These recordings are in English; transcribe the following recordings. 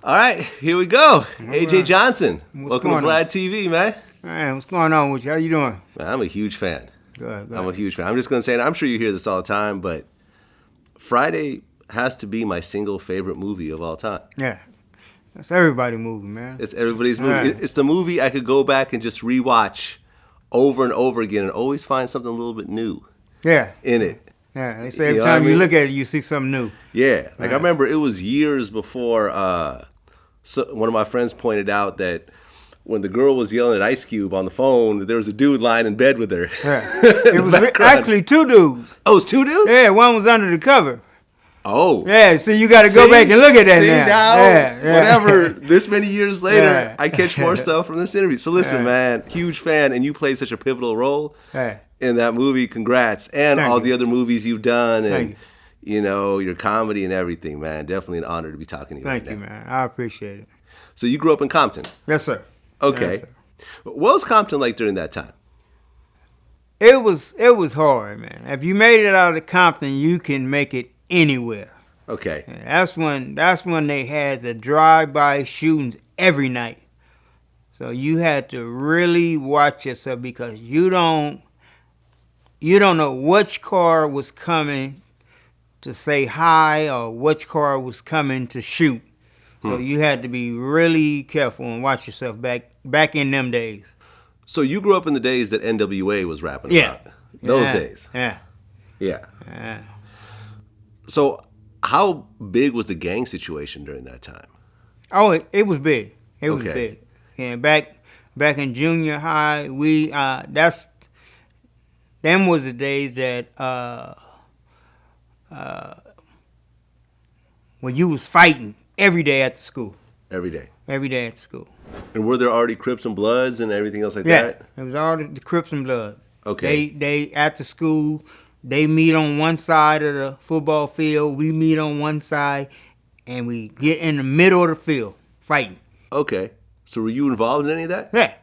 All right, here we go. AJ right. Johnson. What's Welcome to going on? VladTV, man. Man, what's going on with you? How you doing? Man, I'm a huge fan. Good. I'm a huge fan. I'm just going to say, and I'm sure you hear this all the time, but Friday has to be my single favorite movie of all time. Yeah. That's everybody's movie, man. It's everybody's movie. Yeah. It's the movie I could go back and just rewatch over and over again and always find something a little bit new Yeah. in it. Yeah. They say You every know time what I you mean? look at it, you see something new. Yeah. Like Yeah. I remember it was years before one of my friends pointed out that when the girl was yelling at Ice Cube on the phone, that there was a dude lying in bed with her. Yeah. in It the was background. actually two dudes. Oh, it's two dudes? Yeah, one was under the cover. Oh. Yeah, so you got to go back and look at that See, now. Yeah. whatever, this many years later, Yeah. I catch more stuff from this interview. So listen, Yeah. man, huge fan, and you played such a pivotal role Yeah. in that movie. Congrats. And Thank all you. the other movies you've done and, Thank you know, your comedy and everything, man. Definitely an honor to be talking to you Thank right you, now. man. I appreciate it. So you grew up in Compton. Yes, sir. Okay. Yes, sir. What was Compton like during that time? It was hard, man. If you made it out of Compton, you can make it anywhere. Okay. That's when they had the drive-by shootings every night. So you had to really watch yourself because you don't know which car was coming to say hi or which car was coming to shoot. So you had to be really careful and watch yourself back in them days. So you grew up in the days that NWA was rapping Yeah. about. Those Yeah. days. Yeah. Yeah. Yeah. So how big was the gang situation during that time? Oh, it was big. It was Okay. big. And back in junior high, we them was the days that when you was fighting every day at the school. Every day. Every day at school. And were there already Crips and Bloods and everything else like Yeah. that? It was all the Crips and Blood. Okay. They at the school, they meet on one side of the football field, we meet on one side, and we get in the middle of the field fighting. Okay. So were you involved in any of that? Yeah.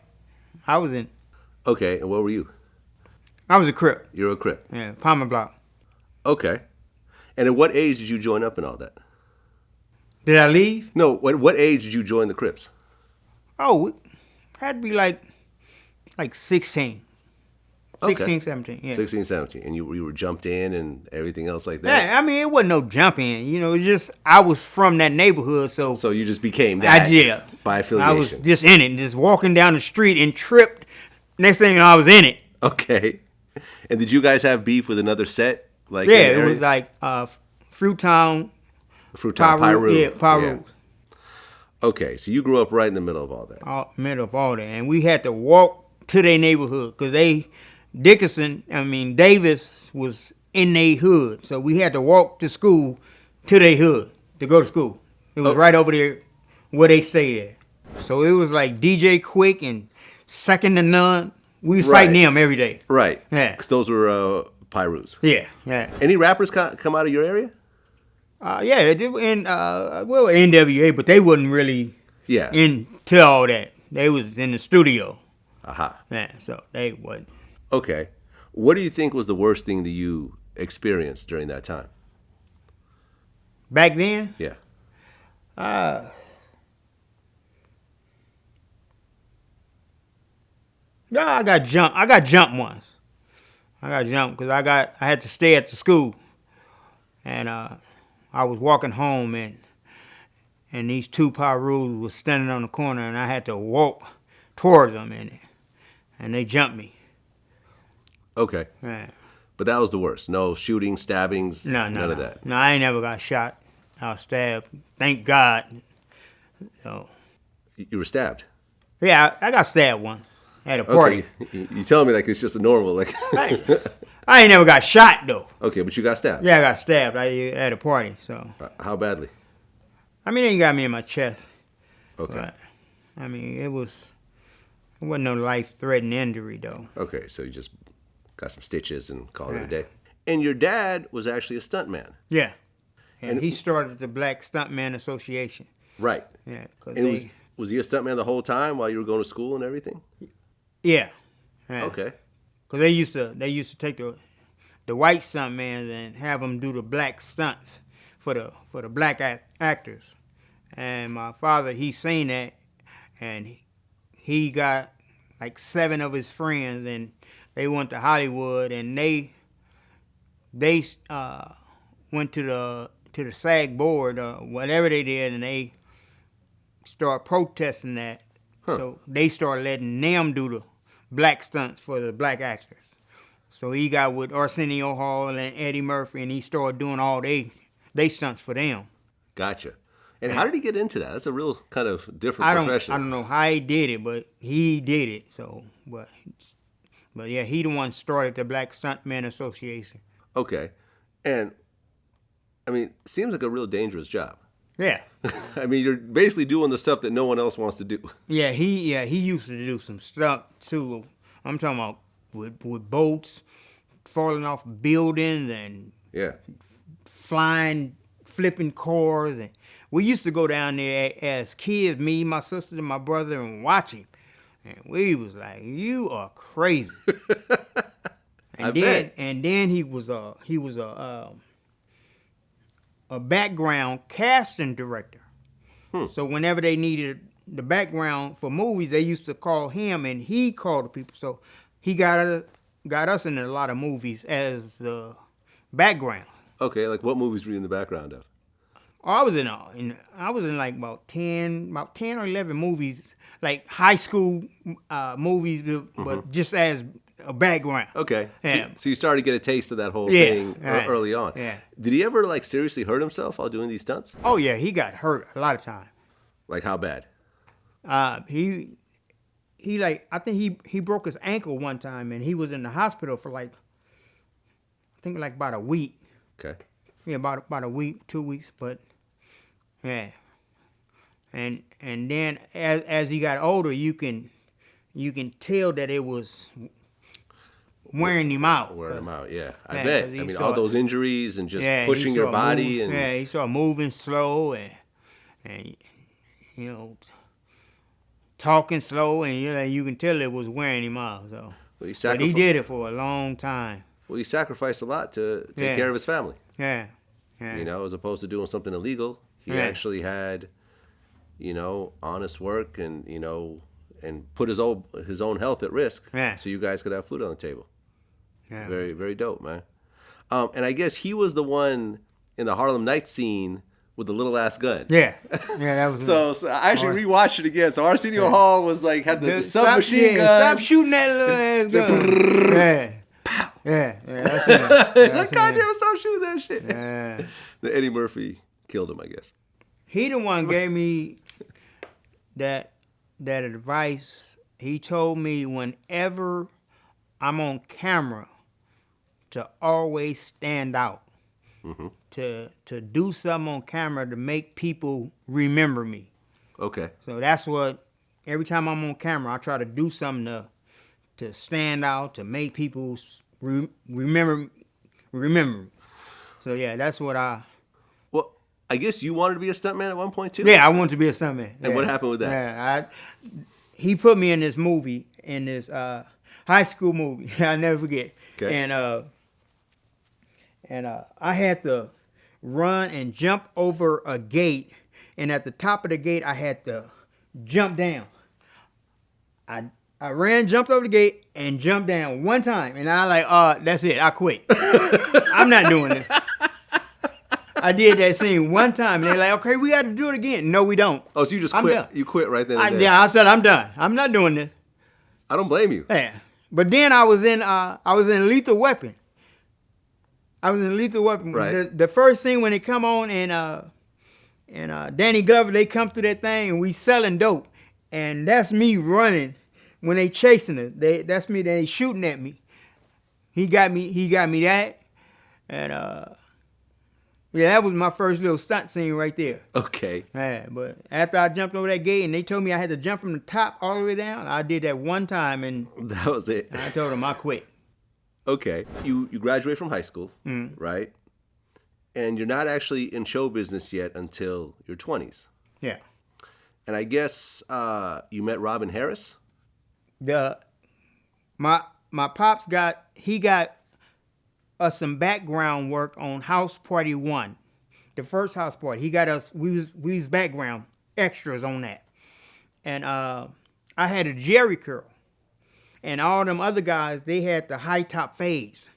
I was Okay. And what were you? a Crip. You're a Crip. Yeah, Palmer Block. Okay. And at what age did you join up in all that? Did I leave? No, what age did you join the Crips? Oh, it had to be like 16. 16, Okay. 17, yeah. 16, 17. And you were jumped in and everything else like that? Yeah, I mean, it wasn't no jumping. You know, it just, I was from that neighborhood, so So you just became that yeah. by I affiliation? was just in it, just walking down the street and tripped. Next thing you know, I was in it. Okay. And did you guys have beef with another set? Like Yeah, in the it was area? like Fruitown, Fruitown, Pyru. Yeah, Pyru. Okay, so you grew up right in the middle of all that. Middle of all that. And we had to walk to their neighborhood because Davis was in their hood. So we had to walk to school to their hood to go to school. It was right over there where they stayed at. So it was like DJ Quick and Second to None. We was fighting them every day. Right. Yeah. Because those were Pyrus. Yeah. Any rappers come out of your area? Yeah, it did, and NWA, but they wasn't really Yeah. into all that. They was in the studio. Aha. Yeah, so they wasn't. Okay. What do you think was the worst thing that you experienced during that time? Back then, Yeah. yeah, I got jumped. I got jumped once. I got jumped because I had to stay at the school, and I was walking home and these two Pyrus was standing on the corner, and I had to walk towards them and they jumped me. Okay. Yeah. But that was the worst. No shooting, stabbings, No, none of that. No, I ain't never got shot. I was stabbed. Thank God. So, You were stabbed. yeah, I got stabbed once at a party. Okay. You telling me like it's just a normal like. Hey, I ain't never got shot though. Okay, but you got stabbed. Yeah, I got stabbed at a party. So, How badly? I mean, they got me in my chest. Okay. But, I mean, it wasn't no life-threatening injury though. Okay, so you just got some stitches and called it a day. And your dad was actually a stuntman. Yeah. And And- he started the Black Stuntman Association. Right. Yeah. And was he a stuntman the whole time while you were going to school and everything? Yeah. Okay. Because they used to take the white stuntmen and have them do the black stunts for the black actors. And my father, he seen that, and he got like 7 of his friends, and they went to Hollywood, and they went to the SAG board, whatever they did, and they started protesting that. So they started letting them do the black stunts for the black actors. So he got with Arsenio Hall and Eddie Murphy, and he started doing all they stunts for them. Gotcha. And how did he get into that? That's a real kind of different profession. I don't know how he did it, but he did it. So, but yeah, he the one started the Black Stuntmen Association. Okay. And, I mean, seems like a real dangerous job. Yeah. I mean, you're basically doing the stuff that no one else wants to do. Yeah, he used to do some stuff too. I'm talking about with boats falling off buildings and flying, flipping cars. And we used to go down there as kids, me, my sister, and my brother, and watch him. And we was like, "You are crazy." And then he was a background casting director. So whenever they needed the background for movies, they used to call him, and he called the people. So he got us in a lot of movies as the background. Okay, like what movies were you in the background of? I was in like about 10 or 11 movies, like high school movies, but just as a background. Okay. Yeah. So you started to get a taste of that whole thing early on. Yeah. Did he ever like seriously hurt himself while doing these stunts? Oh yeah, he got hurt a lot of times. Like how bad? He like, I think he broke his ankle one time, and he was in the hospital for like, I think like about a week. Okay. Yeah, about a week, 2 weeks, but yeah. And then as he got older, you can tell that it was wearing him out. Wearing him out, yeah. I bet. I mean, all those injuries and just Yeah, pushing your body. He started moving slow and you know, talking slow, and you can tell it was wearing him out. So, but he did it for a long time. Well, he sacrificed a lot to take care of his family. Yeah. You know, as opposed to doing something illegal, he actually had, you know, honest work and, you know, and put his own health at risk. Yeah. So you guys could have food on the table. Yeah. Very, very dope, man. And I guess he was the one in the Harlem Nights scene with the little ass gun. Yeah. Yeah, that was So I actually rewatched it again. So Arsenio Hall was like, had the submachine gun. Stop shooting that little ass gun. Yeah. Pow. Yeah. That's him. Like, goddamn, stop shooting that shit. Yeah. The Eddie Murphy killed him, I guess. He the one gave me that advice. He told me whenever I'm on camera to always stand out. Mm-hmm. To do something on camera to make people remember me. Okay. So that's what, every time I'm on camera, I try to do something to stand out, to make people remember me. So yeah, that's what Well, I guess you wanted to be a stuntman at one point too? Yeah, I wanted to be a stuntman. And what happened with that? Yeah, he put me in this movie, in this high school movie. I'll never forget. Okay. And I had to run and jump over a gate, and at the top of the gate, I had to jump down. I ran, jumped over the gate, and jumped down one time, and I like, that's it, I quit. I'm not doing this. I did that scene one time, and they're like, okay, we got to do it again. No, we don't. Oh, so you just quit? Done. You quit right then and there. Yeah, I said, I'm done. I'm not doing this. I don't blame you. Yeah, but then I was in Lethal Weapon. Right. The first scene when they come on and Danny Glover, they come through that thing and we selling dope, and that's me running when they chasing it. That's me. They shooting at me. He got me that, and yeah, that was my first little stunt scene right there. Okay. Yeah, but after I jumped over that gate and they told me I had to jump from the top all the way down, I did that one time and that was it. I told them I quit. Okay, you graduate from high school, right? And you're not actually in show business yet until your 20s. Yeah. And I guess you met Robin Harris? My pops got us some background work on House Party 1. The first house party. He got us. We was background extras on that, and I had a Jerry curl, and all them other guys they had the high top fades,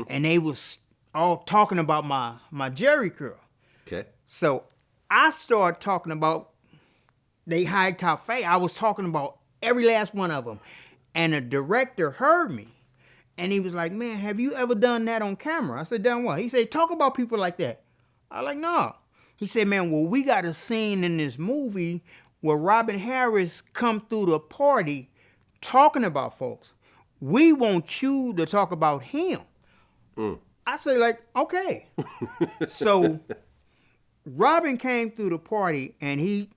and they was all talking about my Jerry curl. Okay. So I started talking about they high top fade. I was talking about every last one of them, and the director heard me. And he was like, man, have you ever done that on camera? I said, done what? He said, talk about people like that. I like, no. He said, man, well, we got a scene in this movie where Robin Harris come through the party talking about folks. We want you to talk about him. I say, like, okay. So Robin came through the party, and he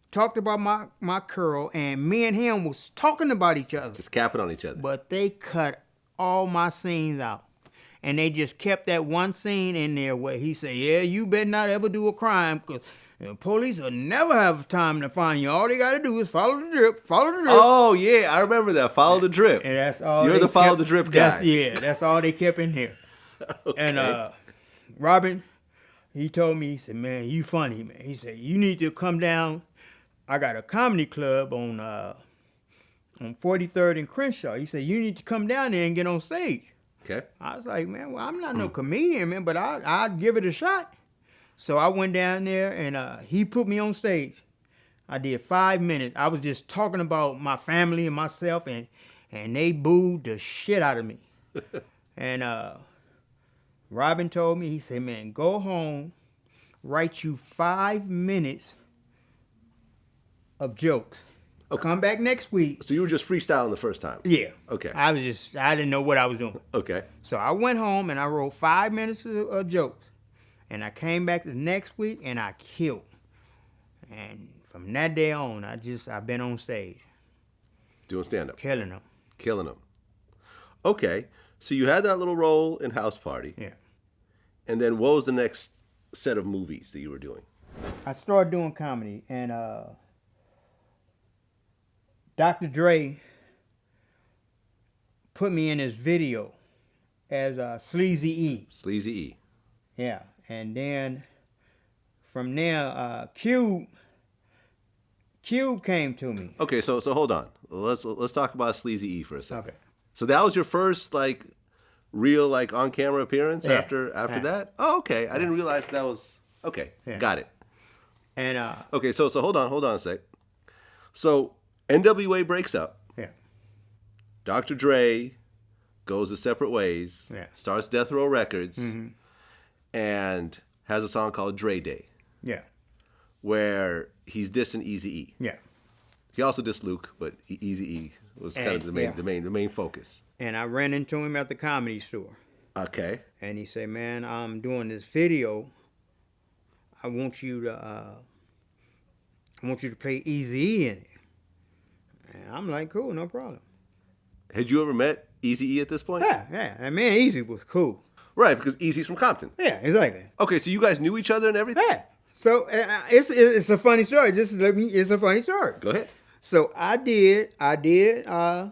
talked about my curl, and me and him was talking about each other. Just capping on each other. But they cut all my scenes out. And they just kept that one scene in there where he said, yeah, you better not ever do a crime because the police will never have time to find you. All they got to do is follow the drip, follow the drip. Oh, yeah, I remember that. Follow the drip. And that's all. You're the follow the drip guy. That's all they kept in here. Okay. And Robin, he told me, he said, man, you funny, man. He said, you need to come down. I got a comedy club on 43rd and Crenshaw. He said, you need to come down there and get on stage. Okay. I was like, man, well, I'm not no comedian, man, but I'd give it a shot. So I went down there, and he put me on stage. I did 5 minutes. I was just talking about my family and myself, and they booed the shit out of me. And Robin told me, he said, man, go home, write you 5 minutes of jokes. Come back next week. So you were just freestyling the first time? Yeah. Okay. I didn't know what I was doing. Okay. So I went home and I wrote 5 minutes of jokes. And I came back the next week and I killed. And from that day on, I've been on stage. Doing stand-up. Killing them. Killing them. Okay. So you had that little role in House Party. Yeah. And then what was the next set of movies that you were doing? I started doing comedy, and Dr. Dre put me in his video as Sleazy E. Sleazy E. Yeah. And then from there, Cube came to me. Okay, so hold on. Let's talk about Sleazy E for a second. Okay. So that was your first real on camera appearance Yeah. after that? Oh, okay. I didn't realize that was okay. Yeah. Got it. And Okay, so hold on a sec. So NWA breaks up. yeah. Dr. Dre goes his separate ways. Yeah. Starts Death Row Records, and has a song called Dre Day, Yeah. where he's dissing Eazy-E. Yeah. He also dissed Luke, but Eazy-E was kind of the main focus. And I ran into him at the Comedy Store. Okay. And he said, man, I'm doing this video. I want you to play Eazy-E in it. And I'm like, cool, no problem. Had you ever met Eazy-E at this point? Yeah. And man, Eazy was cool. Right, because Eazy's from Compton. Yeah, exactly. Okay, so you guys knew each other and everything? Yeah. So it's a funny story. It's a funny story. Go ahead. So I did the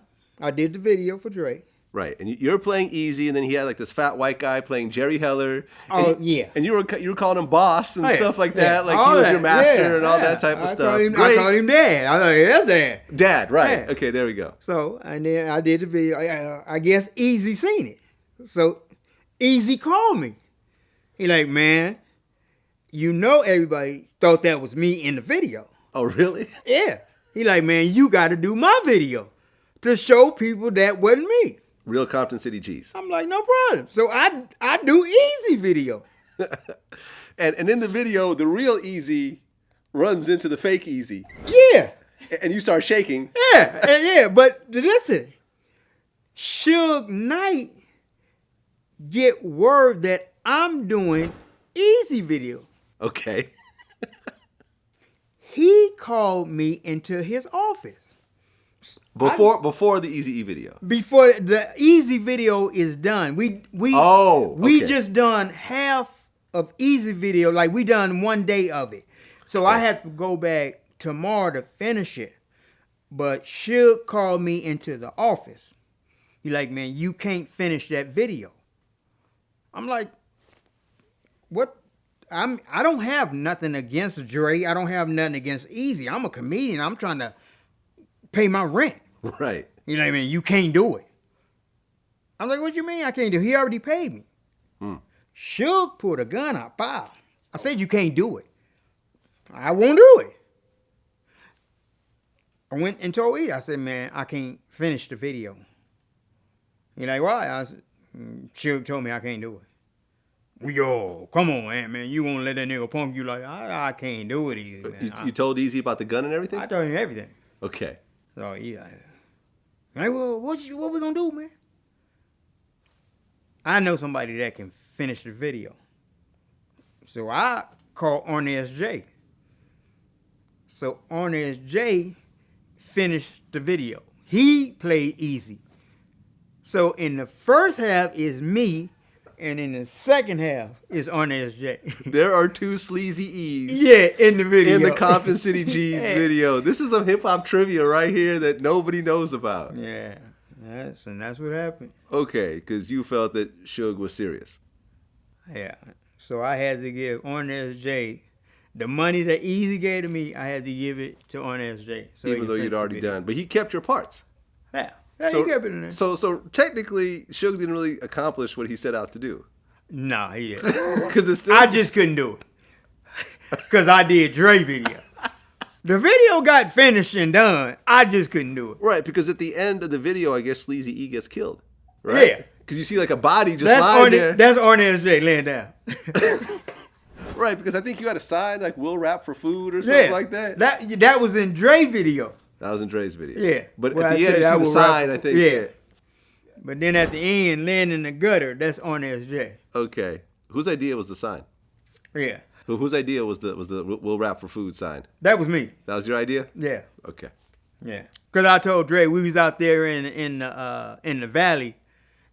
video for Dre. Right, and you're playing Eazy, and then he had this fat white guy playing Jerry Heller. Oh, and, yeah. And you were calling him boss and stuff like that, Yeah. like All he was that. your master and all Yeah. that type of stuff. I called him Dad. I was like, that's Dad. Dad, right. Yeah. Okay, there we go. So, and then I did the video. I guess Eazy seen it. So, Eazy called me. He like, man, everybody thought that was me in the video. Oh, really? Yeah. He like, man, you got to do my video to show people that wasn't me. Real Compton City G's. I'm like, no problem. So I do Eazy video. and in the video, the real Eazy runs into the fake Eazy. Yeah. And you start shaking. Yeah. But listen, Suge Knight get word that I'm doing Eazy video. Okay. He called me into his office. Before the Eazy-E video. Before the Eazy video is done. We just done half of Eazy video, like we done one day of it. So I have to go back tomorrow to finish it. But Suge called me into the office. He like, man, you can't finish that video. I'm like, what? I don't have nothing against Dre. I don't have nothing against Eazy. I'm a comedian. I'm trying to pay my rent. Right. You know what I mean? You can't do it. I'm like, what you mean I can't do it? He already paid me. Suge pulled a gun out. Pow. I said, you can't do it. I won't do it. I went and told Eazy. I said, man, I can't finish the video. He like, why? I said, Suge told me I can't do it. Yo, come on, man. You won't let that nigga punk you like, I can't do it easy, man. You told Eazy about the gun and everything? I told him everything. Okay. So, yeah. Like, well, what we gonna do, man? I know somebody that can finish the video. So I called Ornez J. So Ornez J finished the video. He played Eazy. So in the first half is me, and in the second half is Ornez J. There are two sleazy E's. Yeah, in the video. In the Compton City G's video. This is some hip hop trivia right here that nobody knows about. Yeah, that's what happened. Okay, because you felt that Suge was serious. Yeah, so I had to give Ornez J the money that Eazy gave to me. I had to give it to Ornez J. So even though you'd already done, but he kept your parts. Yeah. So, he kept it in there. So technically, Suge didn't really accomplish what he set out to do. No, he didn't. Because I just couldn't do it. Because I did Dre video. The video got finished and done. I just couldn't do it. Right, because at the end of the video, I guess Sleazy E gets killed. Right? Yeah. Because you see like a body just lying there. That's Ornez J laying down. Right, because I think you had a sign like "We'll rap for food" or something like that. That was in Dre video. That was in Dre's video. Yeah. But at the end, you see the sign, I think. Yeah. But then at the end, laying in the gutter, that's Ornez J. Okay. Whose idea was the sign? Yeah. Whose idea was the "We'll rap for food" sign? That was me. That was your idea? Yeah. Okay. Yeah. Because I told Dre, we was out there in the valley,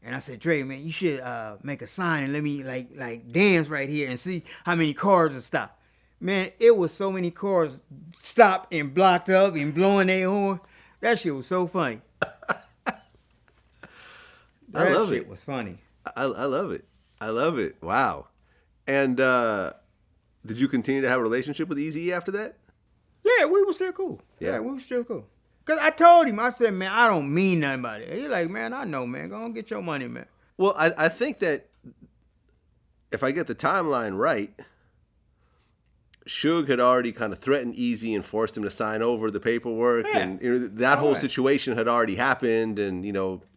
and I said, Dre, man, you should make a sign and let me like dance right here and see how many cars will stop. Man, it was so many cars stopped and blocked up and blowing their horn. That shit was so funny. I love it. That shit was funny. I love it. I love it. Wow. And did you continue to have a relationship with Eazy after that? Yeah, we were still cool. Yeah, we were still cool. Because I told him, I said, man, I don't mean nothing by it. He's like, man, I know, man. Go on, get your money, man. Well, I think that if I get the timeline right, Suge had already kind of threatened Eazy and forced him to sign over the paperwork, and that whole situation had already happened, and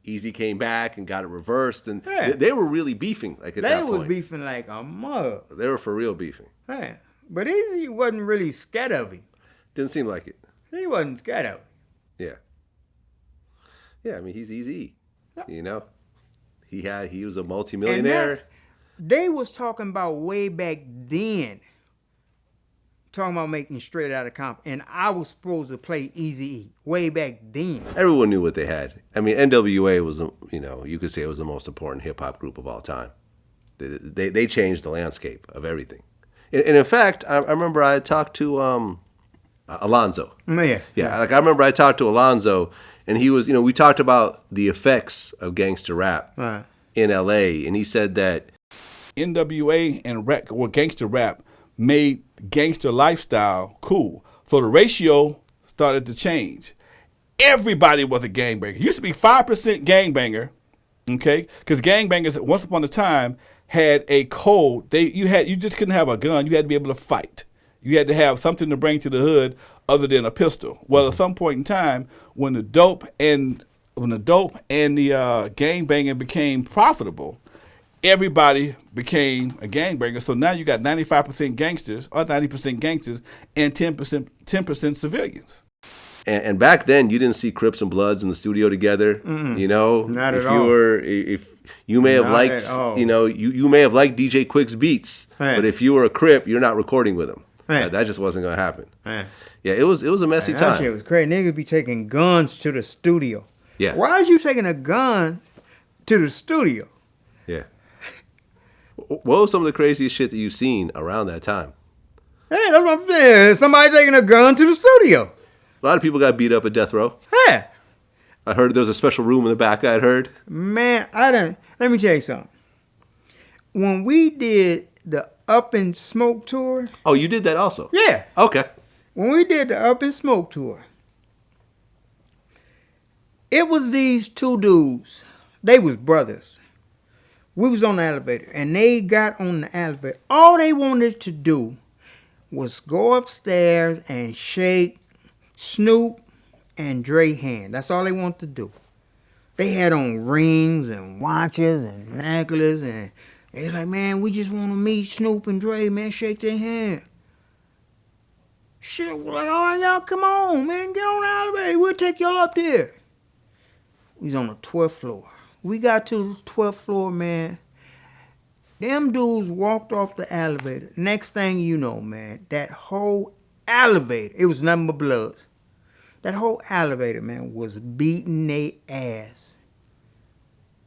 Eazy came back and got it reversed, and they were really beefing like at that point. They was beefing like a mug. They were for real beefing. Yeah. But Eazy wasn't really scared of him. Didn't seem like it. He wasn't scared of him. Yeah. Yeah, I mean, he's Eazy. Yeah. He was a multimillionaire. They was talking about way back then. Talking about making Straight Outta Compton, and I was supposed to play Eazy-E way back then. Everyone knew what they had. I mean, NWA was, you could say it was the most important hip hop group of all time. They changed the landscape of everything. And in fact, I remember I talked to Alonzo. Yeah. Like I remember I talked to Alonzo, and he was, we talked about the effects of gangster rap in LA, and he said that NWA and gangster rap made gangster lifestyle cool. So the ratio started to change. Everybody was a gangbanger. It used to be 5% gangbanger, okay? Because gangbangers, once upon a time, had a code. You just couldn't have a gun. You had to be able to fight. You had to have something to bring to the hood other than a pistol. Well, at some point in time, when the dope and the gangbanging became profitable, everybody became a gangbanger. So now you got 95% gangsters or 90% gangsters and 10% civilians. And back then, you didn't see Crips and Bloods in the studio together. Not at all. If you may have liked, you may have liked DJ Quick's beats, but if you were a Crip, you're not recording with him. That just wasn't gonna happen. Yeah, it was a messy time. That shit was crazy. Niggas be taking guns to the studio. Yeah. Why is you taking a gun to the studio? Yeah. What was some of the craziest shit that you've seen around that time? Hey, that's what I'm saying. Somebody taking a gun to the studio. A lot of people got beat up at death row. Yeah. I heard there was a special room in the back. I'd heard. Man, let me tell you something. When we did the Up and Smoke tour, Oh, you did that also? yeah, Okay. when we did the Up and Smoke tour, it was these two dudes. They was brothers. We was on the elevator, and they got on the elevator. All they wanted to do was go upstairs and shake Snoop and Dre hand. That's all they wanted to do. They had on rings and watches and necklaces, and they like, man, we just want to meet Snoop and Dre, man, shake their hand. Shit, we're like, all right, y'all, come on, man, get on the elevator. We'll take y'all up there. We was on the 12th floor. We got to the 12th floor, man. Them dudes walked off the elevator. Next thing you know, man, that whole elevator, it was nothing but bloods. That whole elevator, man, was beating their ass.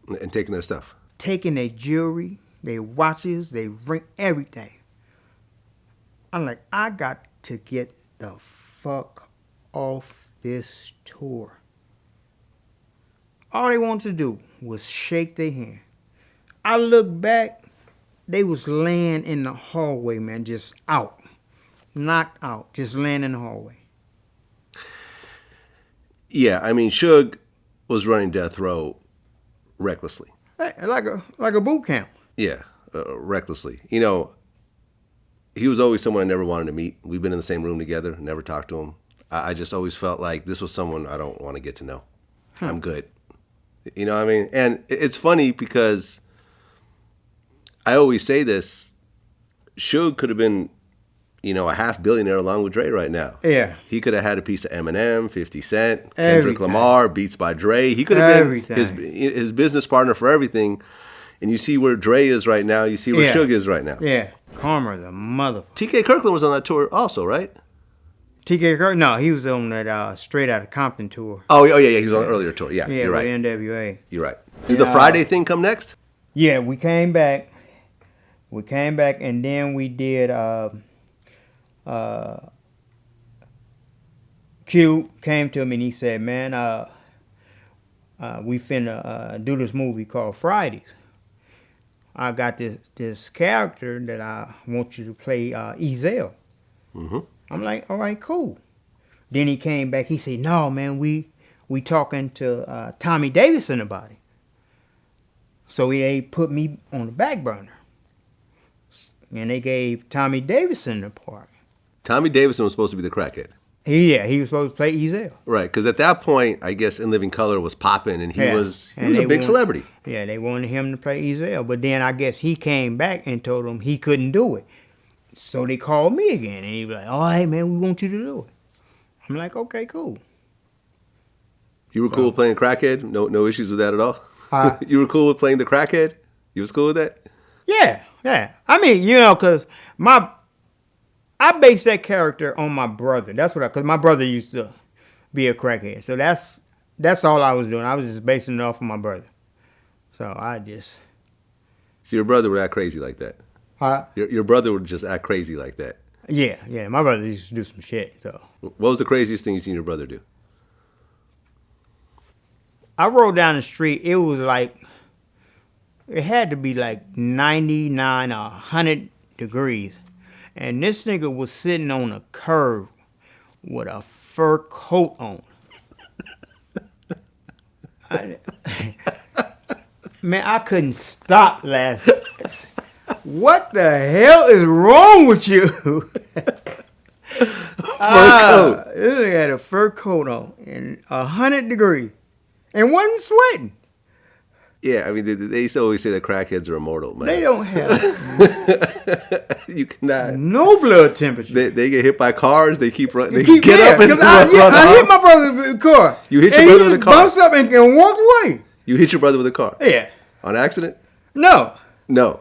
And taking their stuff. Taking their jewelry, their watches, their ring, everything. I'm like, I got to get the fuck off this tour. All they wanted to do was shake their hand. I look back, they was laying in the hallway, man, just out. Knocked out, just laying in the hallway. Yeah, I mean, Suge was running death row recklessly. Hey, like a boot camp. Yeah, recklessly. You know, he was always someone I never wanted to meet. We've been in the same room together, never talked to him. I just always felt like this was someone I don't want to get to know. I'm good. You know what I mean? And it's funny because I always say this. Suge could have been, you know, a half billionaire along with Dre right now. Yeah. He could have had a piece of Eminem, 50 Cent, Kendrick Everything. Lamar, Beats by Dre. He could have been Everything. his business partner for everything. And you see where Dre is right now. You see where Yeah. Suge is right now. Yeah. Karma, the mother. TK Kirkland was on that tour also, right? TK Kirk? No, he was on that Straight Outta Compton tour. Oh, yeah. He was on an earlier tour. Yeah, Yeah, you're with right. NWA. You're right. Did the Friday thing come next? Yeah, we came back. And then we did Q came to me and he said, man, we finna do this movie called Fridays. I got this character that I want you to play, Ezel. Mm-hmm. I'm like, all right, cool. Then he came back. He said, no, man, we talking to Tommy Davidson about it. So they put me on the back burner. And they gave Tommy Davidson the part. Tommy Davidson was supposed to be the crackhead. He was supposed to play Ezel. Right, because at that point, I guess In Living Color was popping, and he was a big celebrity. Yeah, they wanted him to play Ezel. But then I guess he came back and told them he couldn't do it. So they called me again, and he was like, all right, man, we want you to do it. I'm like, okay, cool. You were cool with playing crackhead? No issues with that at all? Huh? You were cool with playing the crackhead? You was cool with that? Yeah. I mean, you know, because I based that character on my brother. That's what because my brother used to be a crackhead. So that's all I was doing. I was just basing it off of my brother. So I just. So your brother would act crazy like that? Huh? Your brother would just act crazy like that? Yeah. My brother used to do some shit. So What was the craziest thing you seen your brother do? I rode down the street. It was like, it had to be like 99 or 100 degrees. And this nigga was sitting on a curb with a fur coat on. Man, I couldn't stop laughing. What the hell is wrong with you? Fur coat. This nigga had a fur coat on and 100 degrees and wasn't sweating. Yeah, I mean, they used to always say that crackheads are immortal, man. They don't have You cannot. no blood temperature. They get hit by cars. They keep running. They Keep get up and because run I hit off. my brother with a car. You hit your And brother he with a just car? bounced up and walked away. You hit your brother with a car Yeah. on accident? No, No,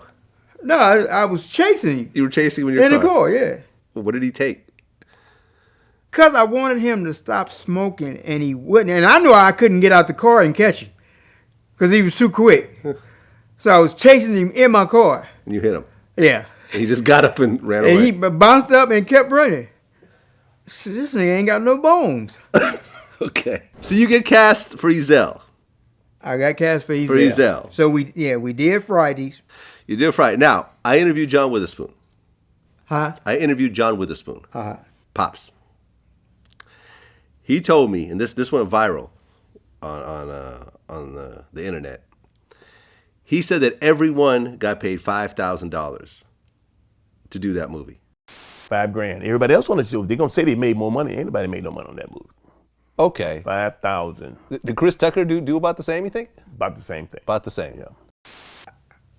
I was chasing him you were chasing him in your in car. the car. Yeah. What did he take? Because I wanted him to stop smoking, and he wouldn't. And I knew I couldn't get out the car and catch him because he was too quick. So I was chasing him in my car. And you hit him. Yeah. And he just got up and ran And away. he bounced up and kept running. So this nigga ain't got no bones. Okay. So you get cast for Ezel. I got cast for Ezel. For Ezel. So we did Fridays. You did it right. Now, I interviewed John Witherspoon. Huh? I interviewed John Witherspoon. Uh-huh. Pops. He told me, and this went viral on the internet. He said that everyone got paid $5,000 to do that movie. $5,000. Everybody else on the show, they're gonna say they made more money. Ain't nobody made no money on that movie. Okay. 5,000. Did Chris Tucker do about the same, you think? About the same thing. About the same.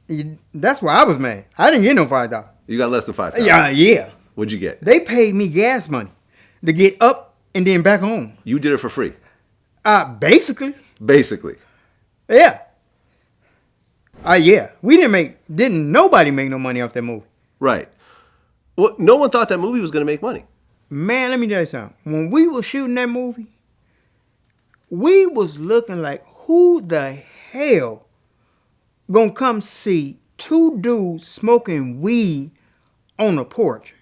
Yeah. That's why I was mad. I didn't get no $5,000. You got less than $5,000. Yeah. What'd you get? They paid me gas money to get up and then back home. You did it for free. Basically. Basically. Yeah. Yeah. Didn't nobody make no money off that movie. Right. Well, no one thought that movie was going to make money. Man, let me tell you something. When we were shooting that movie, we was looking like, who the hell gonna come see two dudes smoking weed on the porch?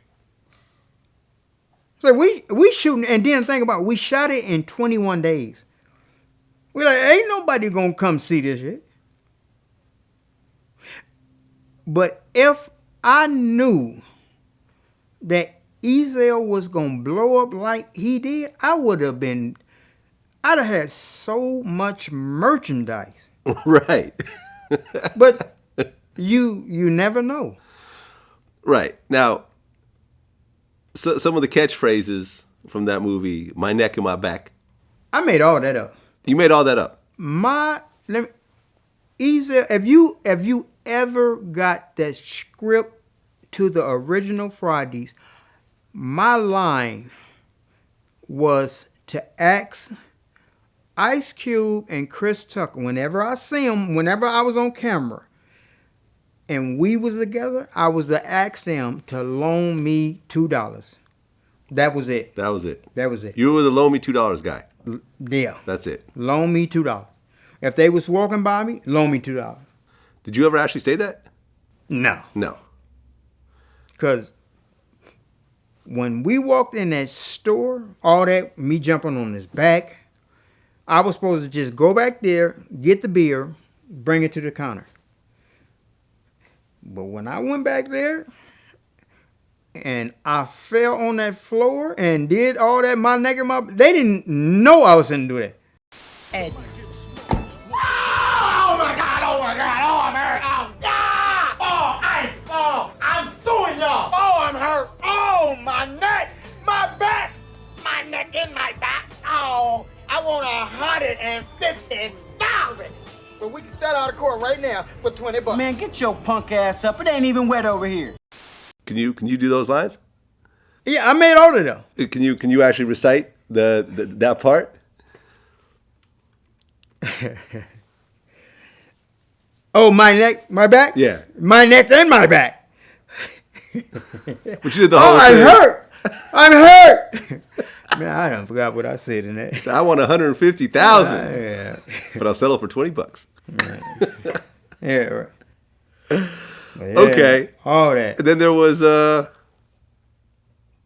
So we shooting, and then think about it, we shot it in 21 days. We like, ain't nobody gonna come see this shit. But if I knew that Ezel was gonna blow up like he did, I'd have had so much merchandise. Right. But you never know. Right. Now, so, some of the catchphrases from that movie, my neck and my back. I made all that up. You made all that up. Ezel, have you ever got that script to the original Fridays? My line was to ask Ice Cube and Chris Tucker, whenever I see them, whenever I was on camera and we was together, I was to ask them to loan me $2. That was it. That was it. That was it. You were the loan me $2 guy. Yeah. That's it. Loan me $2. If they was walking by me, loan me $2. Did you ever actually say that? No. No. Because when we walked in that store, all that, me jumping on his back, I was supposed to just go back there, get the beer, bring it to the counter. But when I went back there and I fell on that floor and did all that, my neck and they didn't know I was going to do that. Ed. Oh my God, oh my God, oh I'm hurt, oh, ah! I'm suing y'all. Oh, I'm hurt, oh, my neck, my back, my neck and my back, oh, I want 150,000. But we can settle out of court right now for $20. Man, get your punk ass up. It ain't even wet over here. Can you do those lines? Yeah, I made all of them. Can you actually recite that part? Oh, my neck, my back? Yeah. My neck and my back. But you did the whole I'm thing. hurt. I'm hurt. Man, I done forgot what I said in that. So I want 150,000, Yeah. but I'll settle for $20. Yeah, right. But yeah, Okay. all that. And then there was I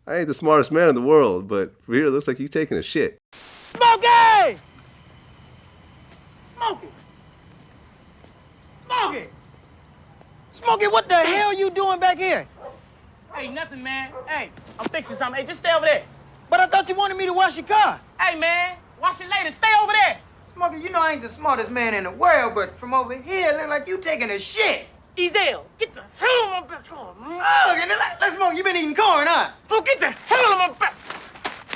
ain't the smartest man in the world, but from here it looks like you taking a shit. Smokey! Smokey! Smokey! Smokey, what the hell you doing back here? Hey, nothing, man. Hey, I'm fixing something. Hey, just stay over there. But I thought you wanted me to wash your car. Hey, man, wash it later. Stay over there. Smokey, you know I ain't the smartest man in the world, but from over here, it look like you taking a shit. Ezel, get the hell on my back. Oh, man. Oh, okay, let's smoke. You been eating corn, huh? Oh, get the hell on my back.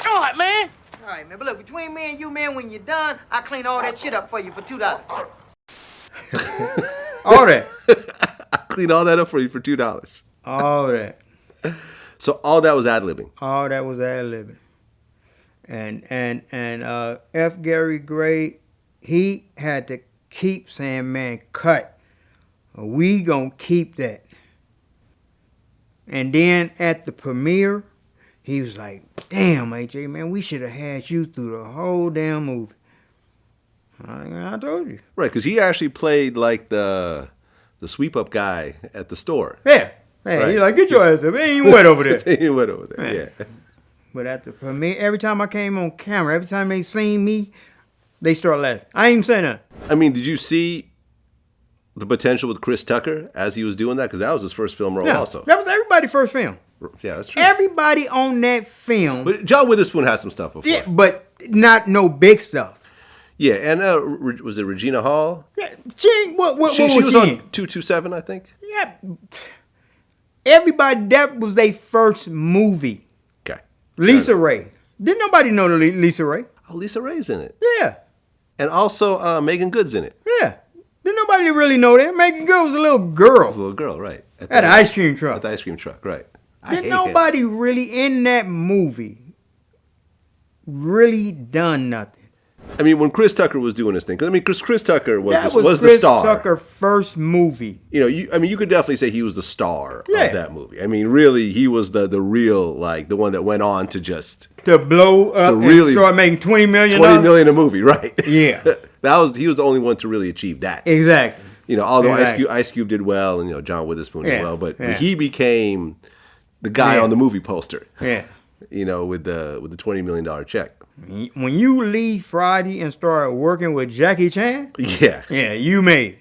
All right, man. All right, man, but look, between me and you, man, when you're done, I'll clean all that shit up for you for $2. All that. I clean all that up for you for $2. All that. So all that was ad-libbing. All that was ad-libbing. And F. Gary Gray, he had to keep saying, man, cut. We gonna keep that. And then at the premiere, he was like, damn, AJ, man, we should have had you through the whole damn movie. I told you. Right, because he actually played like the sweep-up guy at the store. Yeah. Hey, Right. He's like, get your ass up. It ain't wet over there. He went over there, yeah. But at the premiere, every time I came on camera, every time they seen me, they start laughing. I ain't even saying nothing. I mean, did you see the potential with Chris Tucker as he was doing that? Because that was his first film role Yeah, also. that was everybody's first film. Yeah, that's true. Everybody on that film. But John Witherspoon had some stuff before. Yeah, but not no big stuff. Yeah, and was it Regina Hall? Yeah, what She was was she on in? 227, I think. Yeah, everybody, that was their first movie. Okay. Lisa Ray. Didn't nobody know Lisa Ray? Oh, Lisa Ray's in it. Yeah, And also Megan Good's in it. yeah. Didn't nobody really know that? Megan Good was a little girl She was a little girl, right. at the ice cream At truck. the ice cream truck, right. I Didn't hate nobody really in that movie really done nothing. I mean, when Chris Tucker was doing his thing, 'cause, I mean, Chris Tucker was, That was was the Chris star. Tucker's first movie. You know, you could definitely say he was the star Yeah. of that movie. I mean, really, he was the real, like, the one that went on to just To blow up really- and start making $20 million. 20 million a movie, right? Yeah. He was the only one to really achieve that. Exactly. You know, although Exactly. Ice Cube did well, and you know, John Witherspoon did Yeah, well, but yeah. he became the guy Yeah. on the movie poster. Yeah. You know, with the $20 million check. When you leave Friday and start working with Jackie Chan, Yeah. yeah, you made it.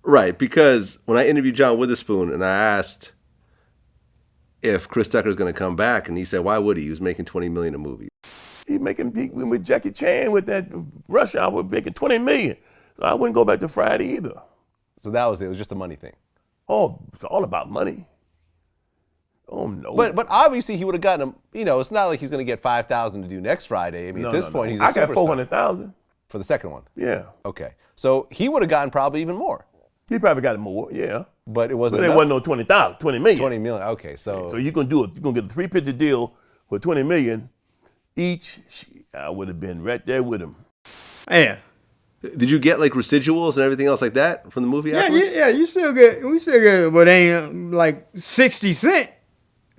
Right, because when I interviewed John Witherspoon and I asked if Chris Tucker's going to come back, and he said, why would he? He was making $20 million a movie. He with Jackie Chan with that Rush Hour making $20 million. So I wouldn't go back to Friday either. So that was it. It was just a money thing. Oh, it's all about money. Oh no. But obviously he would have gotten him. You know, it's not like he's going to get 5,000 to do next Friday. I mean, No, at this no, point, no. he's a I got superstar. 400,000. For the second one. Yeah. Okay, so he would have gotten probably even more, He probably got it more. Yeah. but it wasn't. But it enough. wasn't no 20 million. 20 million. Okay, so So you're gonna get a 3-picture deal for 20 million each. I would have been right there with him. Yeah. Did you get like residuals and everything else like that from the movie Yeah, afterwards? yeah, we still get, but ain't like 60 cents.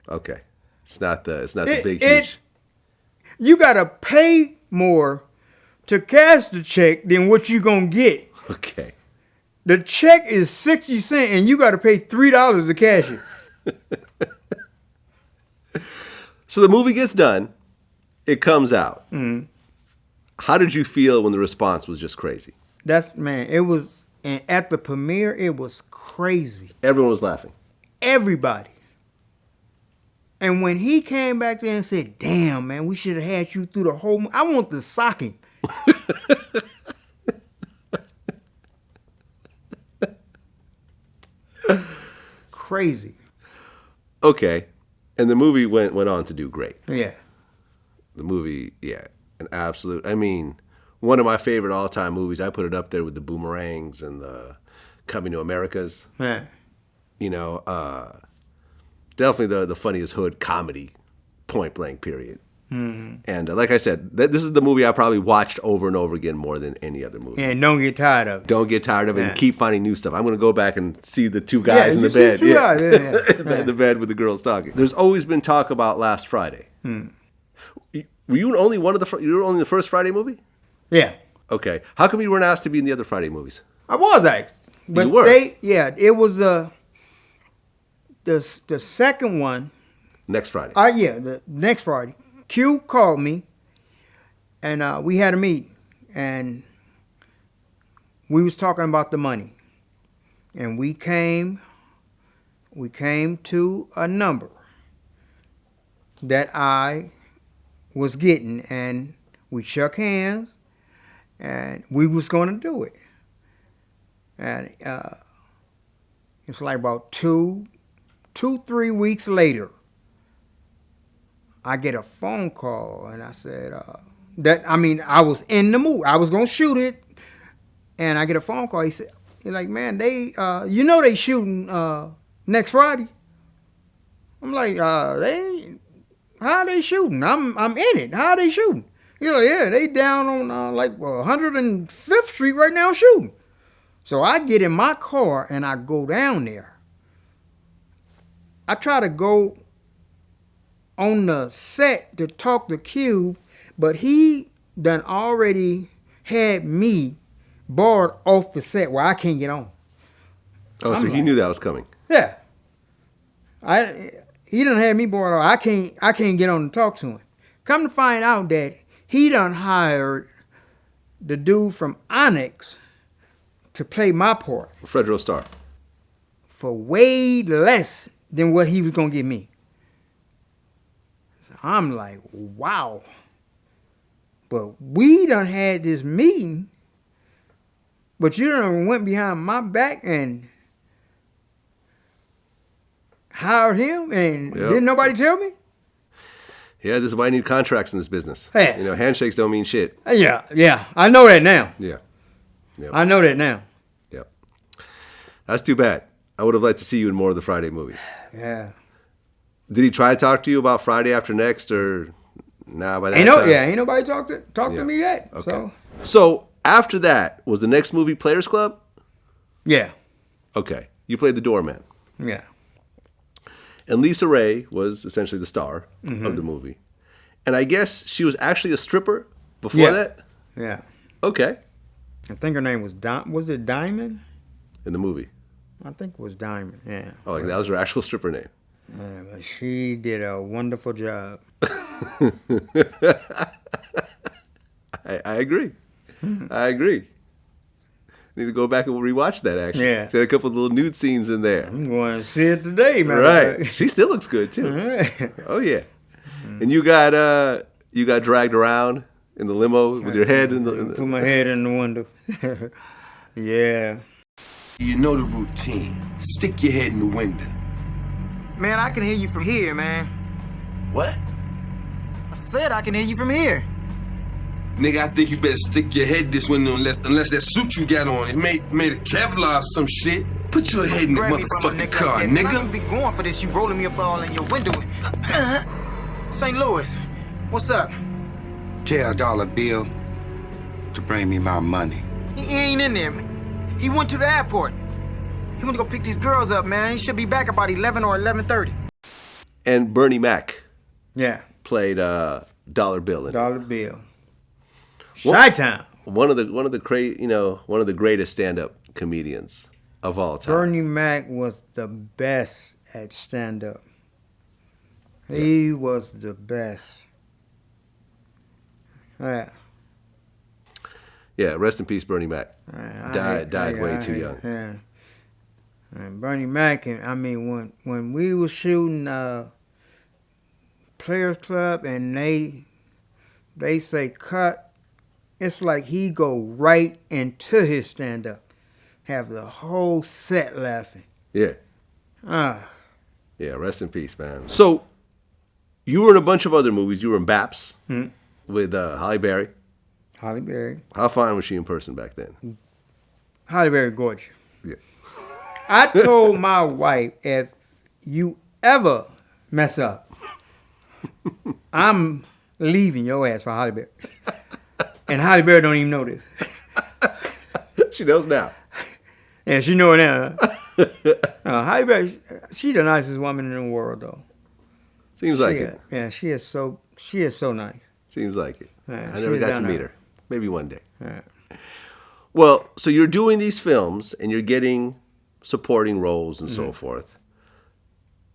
Okay. It's not the big It- huge. You gotta pay more to cash the check than what you gonna get. Okay. The check is 60 cents and you gotta pay $3 to cash it. So the movie gets done. It comes out. How did you feel when the response was just crazy? It was, and at the premiere, it was crazy. Everyone was laughing. Everybody. And when he came back there and said, damn, man, we should have had you through the whole I want to sock him. Crazy. Okay. And the movie went on to do great. Yeah. The movie, yeah, an absolute. I mean, one of my favorite all-time movies. I put it up there with the Boomerangs and the Coming to Americas. Yeah. You know, definitely the funniest hood comedy, point blank, period. And like I said, this is the movie I probably watched over and over again more than any other movie. And don't get tired of it. Don't get tired of it Yeah. and keep finding new stuff. I'm going to go back and see the two guys in you the see bed. two guys, yeah. In the bed with the girls talking. There's always been talk about Last Friday. Were you only you were only in the first Friday movie? Yeah. Okay. How come you weren't asked to be in the other Friday movies? I was asked. But You were? it was the second one. Next Friday. The next Friday. Q called me, and we had a meeting, and we was talking about the money, and we came to a number that I was getting, and we shook hands, and we was going to do it, and it's like about 3 weeks later. I get a phone call, and I said, I was in the movie. I was going to shoot it, and I get a phone call. He's like, man, they shooting next Friday. I'm like, how are they shooting? I'm in it. How are they shooting? You're like, yeah, they down on 105th Street right now shooting. So I get in my car, and I go down there. I try to go on the set to talk to Cube, but he done already had me barred off the set where I can't get on. Oh, so he knew that was coming. Yeah. He done had me barred off. I can't get on and talk to him. Come to find out that he done hired the dude from Onyx to play my part Fredro Starr. for way less than what he was gonna give me. So I'm like, wow. But we done had this meeting, but you done went behind my back and hired him, and Yep. didn't nobody tell me? Yeah, this is why I need contracts in this business. Hey. You know, handshakes don't mean shit. Yeah, I know that now. Yeah. Yep. I know that now. Yep. That's too bad. I would have liked to see you in more of the Friday movies. Yeah. Did he try to talk to you about Friday After Next, or nah? By that time? Ain't nobody talked Yeah. to me yet. Okay. So after that, was the next movie Players Club? Yeah. Okay. You played the doorman. Yeah. And Lisa Ray was essentially the star Mm-hmm. of the movie. And I guess she was actually a stripper before Yeah. that? Yeah. Okay. I think her name was Was it Diamond? In the movie. I think it was Diamond. Yeah. Oh, like that was her actual stripper name. Yeah, but she did a wonderful job. I agree. I agree. Need to go back and rewatch that, actually. Yeah. She had a couple of little nude scenes in there. I'm going to see it today, man. Right. She still looks good, too. Right. Oh, yeah. And you got dragged around in the limo with your head in the... Put my head in the window. Yeah. You know the routine. Stick your head in the window. Man, I can hear you from here, man. What? I said I can hear you from here. Nigga, I think you better stick your head this window unless that suit you got on is made of Kevlar or some shit. Put your head in the Grab me from a motherfucking nigga car, like that. Man, I nigga. ain't be going for this. You rolling me up all in your window. St. Louis, what's up? Tell Dollar Bill to bring me my money. He ain't in there. He went to the airport. He went to go pick these girls up, man. He should be back about 11 or 11:30. And Bernie Mac Yeah. played Dollar Bill in it. Dollar Bill. Chi-Town. One of the greatest stand-up comedians of all time. Bernie Mac was the best at stand-up. He was the best. Yeah. Yeah, rest in peace, Bernie Mac. I Died way too young. Yeah. And Bernie Mac, and I mean, when we were shooting Players Club and they say cut, it's like he go right into his stand-up. Have the whole set laughing. Yeah. Ah. Yeah, rest in peace, man. So, you were in a bunch of other movies. You were in Baps with Halle Berry. Halle Berry. How fine was she in person back then? Halle Berry gorgeous. Yeah. I told my wife, if you ever mess up, I'm leaving your ass for Halle Berry. And Halle Berry don't even know this. She knows now. Yeah, she know it now. Halle Berry, she the nicest woman in the world, though. Seems like it. Yeah, she is so nice. Seems like it. Yeah, I never she's got to done meet that. her. Maybe one day. Yeah. Well, so you're doing these films and you're getting supporting roles and so forth.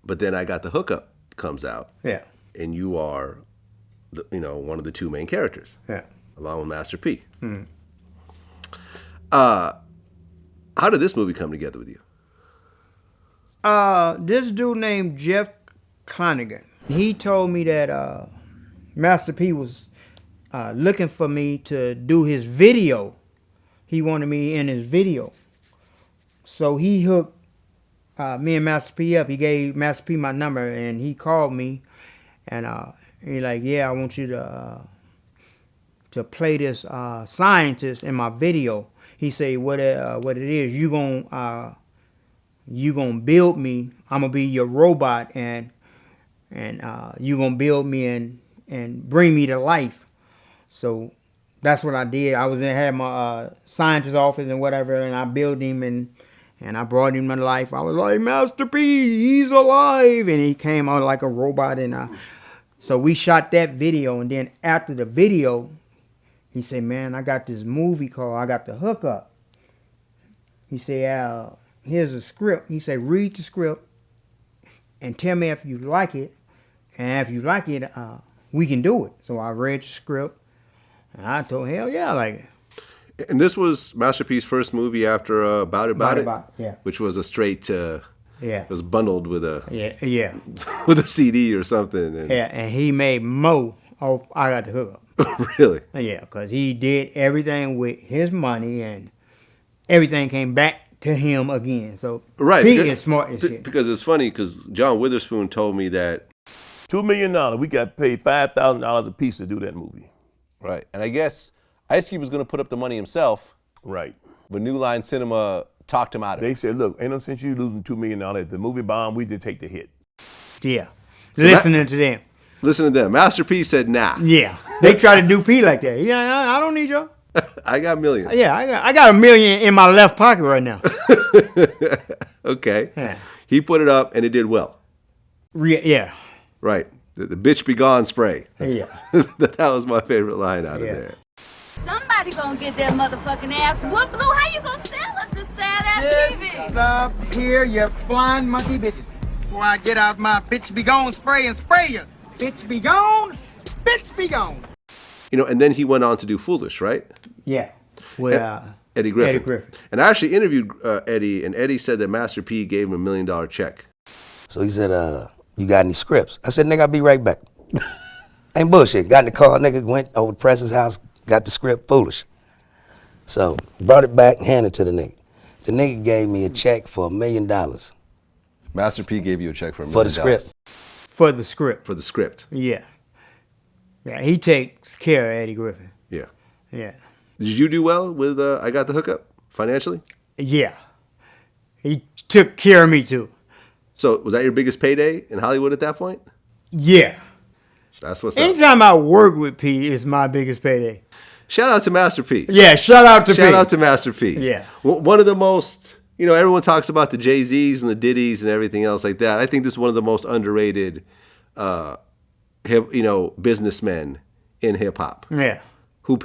But then I Got the Hookup comes out. Yeah. And you are, one of the two main characters. Yeah. Along with Master P. How did this movie come together with you? This dude named Jeff Clonigan, he told me that Master P was looking for me to do his video. He wanted me in his video. So he hooked me and Master P up. He gave Master P my number, and he called me, and he like, yeah, I want you to play this scientist in my video. He said, what it is, you gonna build me. I'm gonna be your robot, and you gonna build me and bring me to life. So that's what I did. I had my scientist office and whatever, and I built him and I brought him to life. I was like, Master P, he's alive, and he came out like a robot. And so we shot that video, and then after the video, he said, man, I got this movie called I Got the Hookup. He said, here's a script. He said, read the script and tell me if you like it. And if you like it, we can do it. So I read the script, and I told hell yeah, I like it. And this was Master P's first movie after About It, yeah. which was a straight. Yeah. It was bundled with a Yeah. with a CD or something. And Yeah, and he made more off I Got the Hook Up. really? Yeah, because he did everything with his money and everything came back to him again. So Right. Pete is smart as shit. Because it's funny because John Witherspoon told me that $2 million. We got paid $5,000 a piece to do that movie. Right. And I guess Ice Cube was going to put up the money himself, Right. but New Line Cinema talked him out of it. They said, look, ain't no sense you losing $2 million. If the movie bomb, we just take the hit. Yeah. Listening to them. listen to them. Master P said nah. Yeah. They try to do P like that. Yeah, I don't need y'all. I got millions. Yeah, I got $1 million in my left pocket right now. Okay. Yeah. He put it up and it did well. Yeah. Right. The bitch be gone spray. Yeah. That was my favorite line out of there. Somebody gonna get that motherfucking ass whooped. Blue, how you gonna sell us this sad ass TV? Yes, up here, you blind monkey bitches. Before I get out my bitch be gone spray and spray you. Bitch be gone, bitch be gone. You know, and then he went on to do Foolish, right? Yeah. With Eddie Griffin. Eddie Griffin. And I actually interviewed Eddie, and Eddie said that Master P gave him $1 million check. So he said, you got any scripts? I said, nigga, I'll be right back. Ain't bullshit. Got in the car, nigga, went over to Press's house, got the script, Foolish. So brought it back, handed it to the nigga. The nigga gave me a check for $1 million. Master P gave you a check for $1 million. For the script. For the script. For the script. Yeah. Yeah, he takes care of Eddie Griffin. Yeah. Yeah. Did you do well with I Got the Hookup financially? Yeah. He took care of me too. So was that your biggest payday in Hollywood at that point? Yeah. That's what's up. Anytime I work with P is my biggest payday. Shout out to Master P. Yeah, shout out to P. Shout out to Master P. Yeah. One of the most, you know, everyone talks about the Jay-Z's and the Diddy's and everything else like that. I think this is one of the most underrated, businessmen in hip hop. Yeah. Who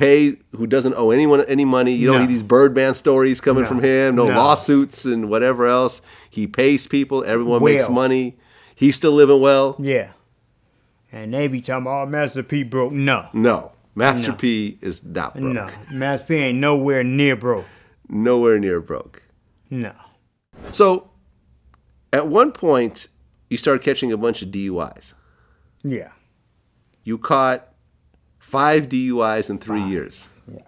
doesn't owe anyone any money. You don't need these Birdman stories coming from him, no lawsuits and whatever else. He pays people, everyone makes money. He's still living well. Yeah. And they be talking about, Master P broke. No. Master P is not broke. No. Master P ain't nowhere near broke. Nowhere near broke. No. So, at one point, you started catching a bunch of DUIs. Yeah. You caught 5 DUIs in 3 years. Yeah.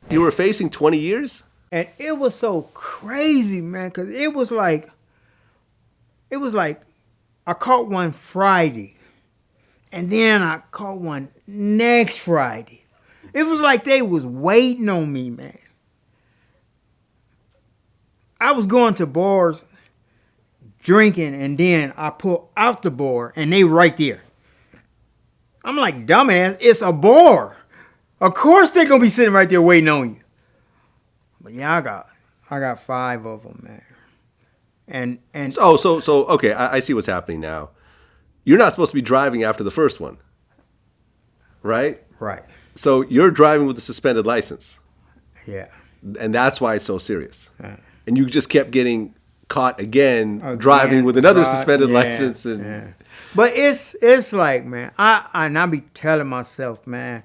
You were facing 20 years? And it was so crazy, man, because it was like I caught one Friday, and then I caught one next Friday. It was like they was waiting on me, man. I was going to bars, drinking, and then I pull out the bar, and they right there. I'm like, dumbass, it's a bar. Of course they're gonna be sitting right there waiting on you. But yeah, I got 5 of them, man. And so okay, I see what's happening now. You're not supposed to be driving after the first one, right? Right. So you're driving with a suspended license. Yeah. And that's why it's so serious. Yeah. And you just kept getting caught again driving with another suspended license. But it's like, man, I be telling myself, man,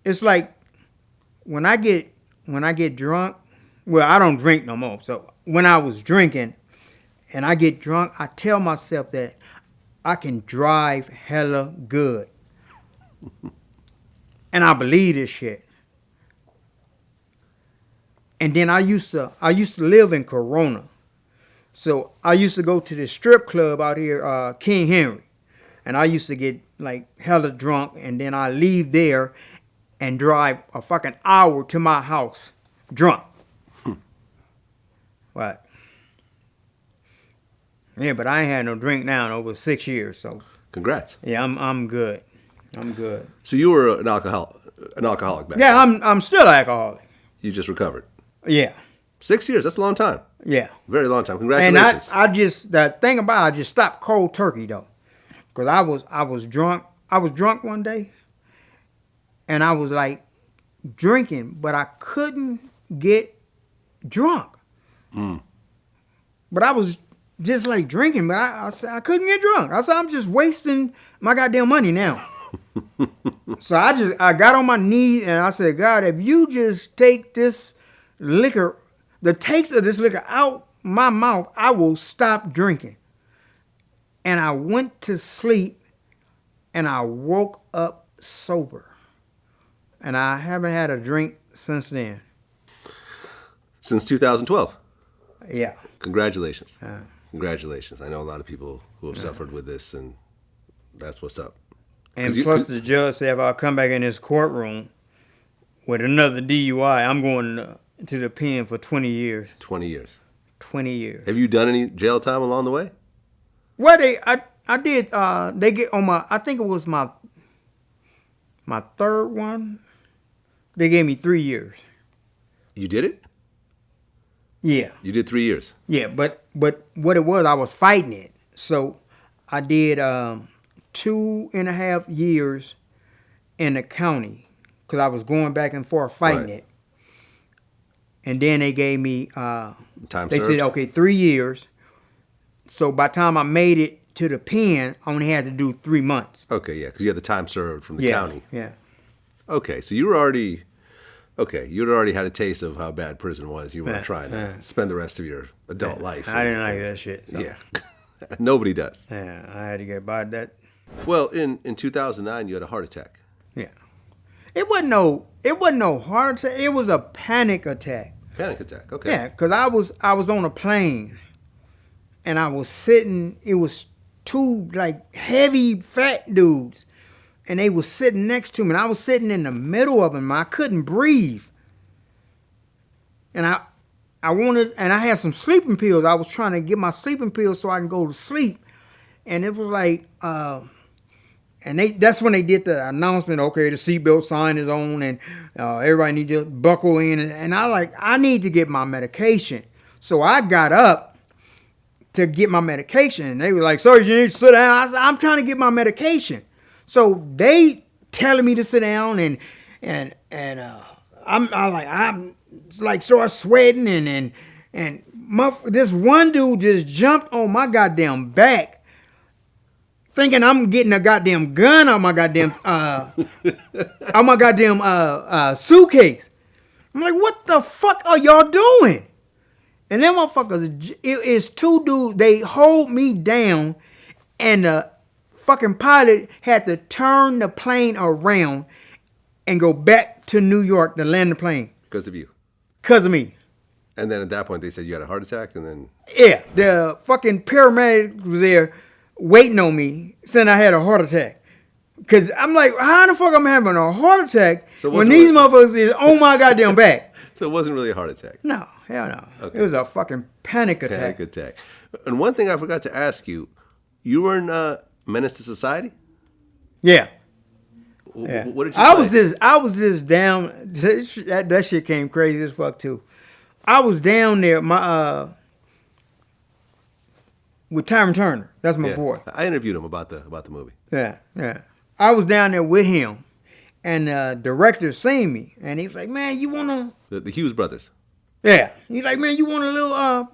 it's like when I get drunk, well, I don't drink no more. So when I was drinking and I get drunk, I tell myself that I can drive hella good. And I believe this shit. And then I used to live in Corona. So I used to go to this strip club out here, King Henry. And I used to get like hella drunk, and then I leave there and drive a fucking hour to my house drunk. But yeah, but I ain't had no drink now in over 6 years, so Congrats. Yeah, I'm good. I'm good. So you were an alcoholic back Yeah, then. I'm still an alcoholic. You just recovered. Yeah. 6 years, that's a long time. Yeah. Very long time. Congratulations. And I just, the thing about it, I just stopped cold turkey though. Because I was drunk. I was drunk one day. And I was like drinking, but I couldn't get drunk. But I was just like drinking, but I said I couldn't get drunk. I said, I'm just wasting my goddamn money now. So I got on my knees and I said, God, if you just take this liquor, the taste of this liquor out my mouth, I will stop drinking. And I went to sleep and I woke up sober. And I haven't had a drink since then. Since 2012. Yeah. Congratulations. Congratulations. I know a lot of people who have suffered with this, and that's what's up. And plus the judge said if I come back in this courtroom with another DUI, I'm going to the pen for 20 years. 20 years. 20 years. Have you done any jail time along the way? Well, I did. They get on my. I think it was my third one. They gave me 3 years. You did it? Yeah. You did 3 years. Yeah, but what it was, I was fighting it. So I did 2.5 years in the county because I was going back and forth fighting it. And then they gave me time they served? said, okay, 3 years. So by the time I made it to the pen, I only had to do 3 months. Okay, yeah, because you had the time served from the county. Yeah. Okay, so you were already, you'd already had a taste of how bad prison was. You weren't trying to spend the rest of your adult life. I didn't like that shit. So. Yeah, nobody does. Yeah, I had to get by that. Well, in 2009, you had a heart attack. Yeah. It wasn't no heart attack. It was a panic attack. Panic attack, okay. Yeah, because I was on a plane and I was sitting, it was two like heavy fat dudes and they was sitting next to me and I was sitting in the middle of them. I couldn't breathe. And I had some sleeping pills. I was trying to get my sleeping pills so I can go to sleep. And it was like, that's when they did the announcement, okay, the seatbelt sign is on and everybody need to buckle in. And I need to get my medication. So I got up to get my medication. And they were like, sir, you need to sit down. I said, I'm trying to get my medication. So they telling me to sit down and I'm start sweating and this one dude just jumped on my goddamn back thinking I'm getting a goddamn gun on my goddamn suitcase. I'm like, what the fuck are y'all doing? And them motherfuckers, it's two dudes, they hold me down and the fucking pilot had to turn the plane around and go back to New York to land the plane. Because of you? Because of me. And then at that point they said you had a heart attack and then? Yeah, the fucking paramedic was there waiting on me saying I had a heart attack. Because I'm like, how the fuck I'm having a heart attack when these motherfuckers is on my goddamn back? So it wasn't really a heart attack? No, hell no. Okay. It was a fucking panic attack. Panic attack. And one thing I forgot to ask you, you were in Menace to Society? Yeah. Yeah. What did you play? I was just down. That shit came crazy as fuck too. I was down there with Tyron Turner. That's my boy. I interviewed him about the movie. Yeah. I was down there with him, and the director seen me, and he was like, "Man, you wanna?" The Hughes brothers. Yeah. He's like, "Man, you want a little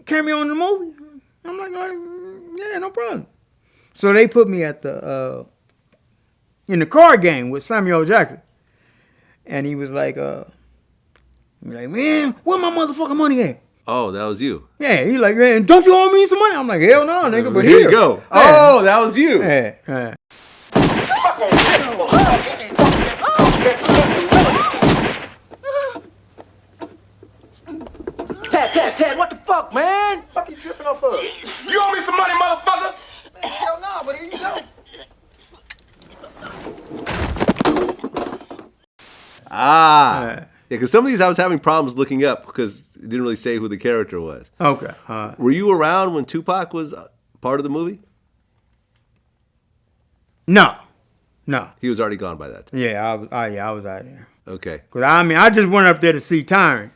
cameo in the movie?" I'm like, "Yeah, no problem." So they put me at the in the card game with Samuel L. Jackson. And he was like, man, where my motherfucking money at? Oh, that was you. Yeah, he like, man, don't you owe me some money? I'm like, hell no, nigga, but here you go. Yeah. Oh, that was you. Yeah. Tad, what the fuck, man? Fuck you tripping off of? You owe me some money, motherfucker! Man, hell no, but here you go. Yeah, because some of these I was having problems looking up because it didn't really say who the character was. Okay. Were you around when Tupac was part of the movie? No. He was already gone by that time. Yeah, I was out there. Okay. Because, I just went up there to see Tyron.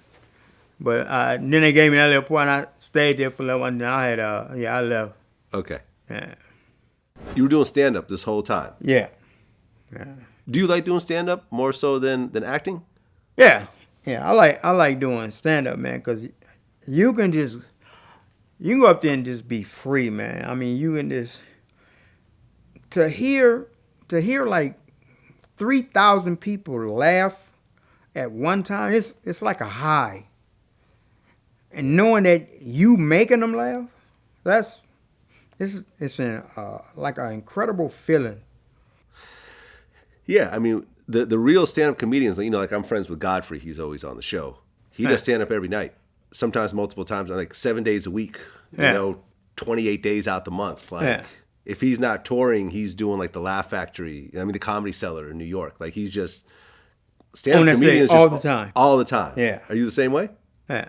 But then they gave me that little point. I stayed there for a little while, and then I left. Okay. Yeah. You were doing stand-up this whole time? Yeah. Do you like doing stand-up more so than acting? Yeah. I like doing stand-up, man, because you can go up there and just be free, man. I mean, you can just, to hear like 3,000 people laugh at one time, it's like a high. And knowing that you making them laugh, it's like an incredible feeling. Yeah, I mean, the real stand-up comedians, like I'm friends with Godfrey. He's always on the show. He does stand-up every night, sometimes multiple times, like 7 days a week, 28 days out the month. Like, if he's not touring, he's doing like the Laugh Factory, the Comedy Cellar in New York. Like, he's just stand-up comedians all the time. All the time. Yeah. Are you the same way? Yeah.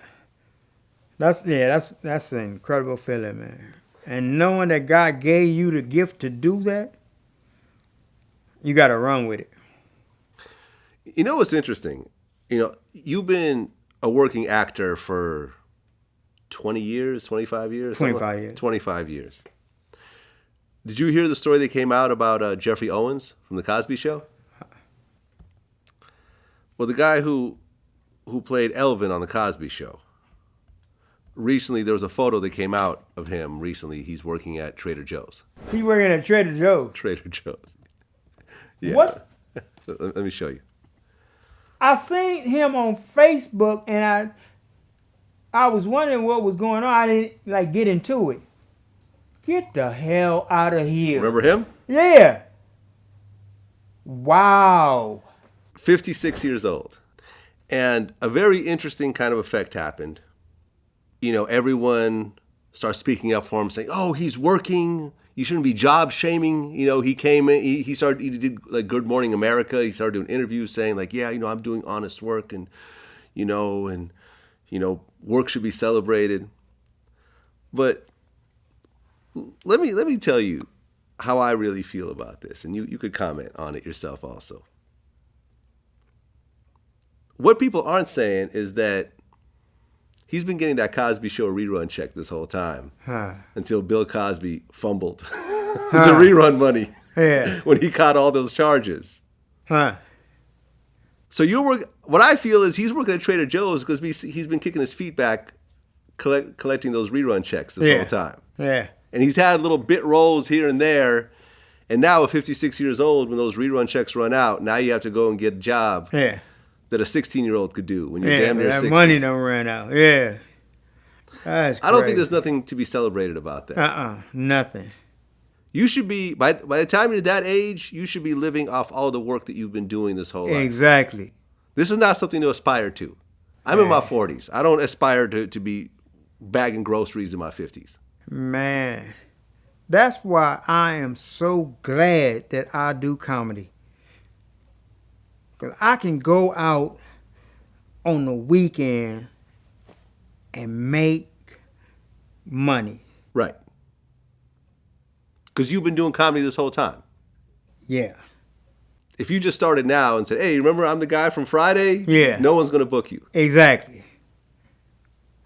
That's an incredible feeling, man. And knowing that God gave you the gift to do that, you got to run with it. You know what's interesting? You've been a working actor for 20 years, 25 years? 25 years. 25 years. Did you hear the story that came out about Jeffrey Owens from The Cosby Show? Well, the guy who played Elvin on The Cosby Show, recently there was a photo that came out of him recently. He's working at Trader Joe's. He's working at Trader Joe's? Trader Joe's. Yeah. What? Let me show you. I seen him on Facebook, and I was wondering what was going on. I didn't get into it. Get the hell out of here. Remember him? Yeah. Wow. 56 years old. And a very interesting kind of effect happened. Everyone starts speaking up for him, saying, "Oh, he's working. You shouldn't be job shaming." He came in, he did like Good Morning America. He started doing interviews saying like, "Yeah, I'm doing honest work and work should be celebrated." But let me tell you how I really feel about this, and you could comment on it yourself also. What people aren't saying is that he's been getting that Cosby Show rerun check this whole time until Bill Cosby fumbled the rerun money when he caught all those charges. So what I feel is he's working at Trader Joe's because he's been kicking his feet back collecting those rerun checks this whole time. Yeah. And he's had little bit rolls here and there. And now at 56 years old, when those rerun checks run out, now you have to go and get a job. Yeah. That a 16-year-old could do when you're damn near 60. That money don't run out. Yeah. That's crazy. I don't think there's nothing to be celebrated about that. Nothing. You should be, by the time you're that age, you should be living off all the work that you've been doing this whole life. Exactly. This is not something to aspire to. I'm in my 40s. I don't aspire to be bagging groceries in my 50s. Man, that's why I am so glad that I do comedy. Because I can go out on the weekend and make money. Right. Because you've been doing comedy this whole time. Yeah. If you just started now and said, "Hey, remember I'm the guy from Friday?" Yeah. No one's going to book you. Exactly.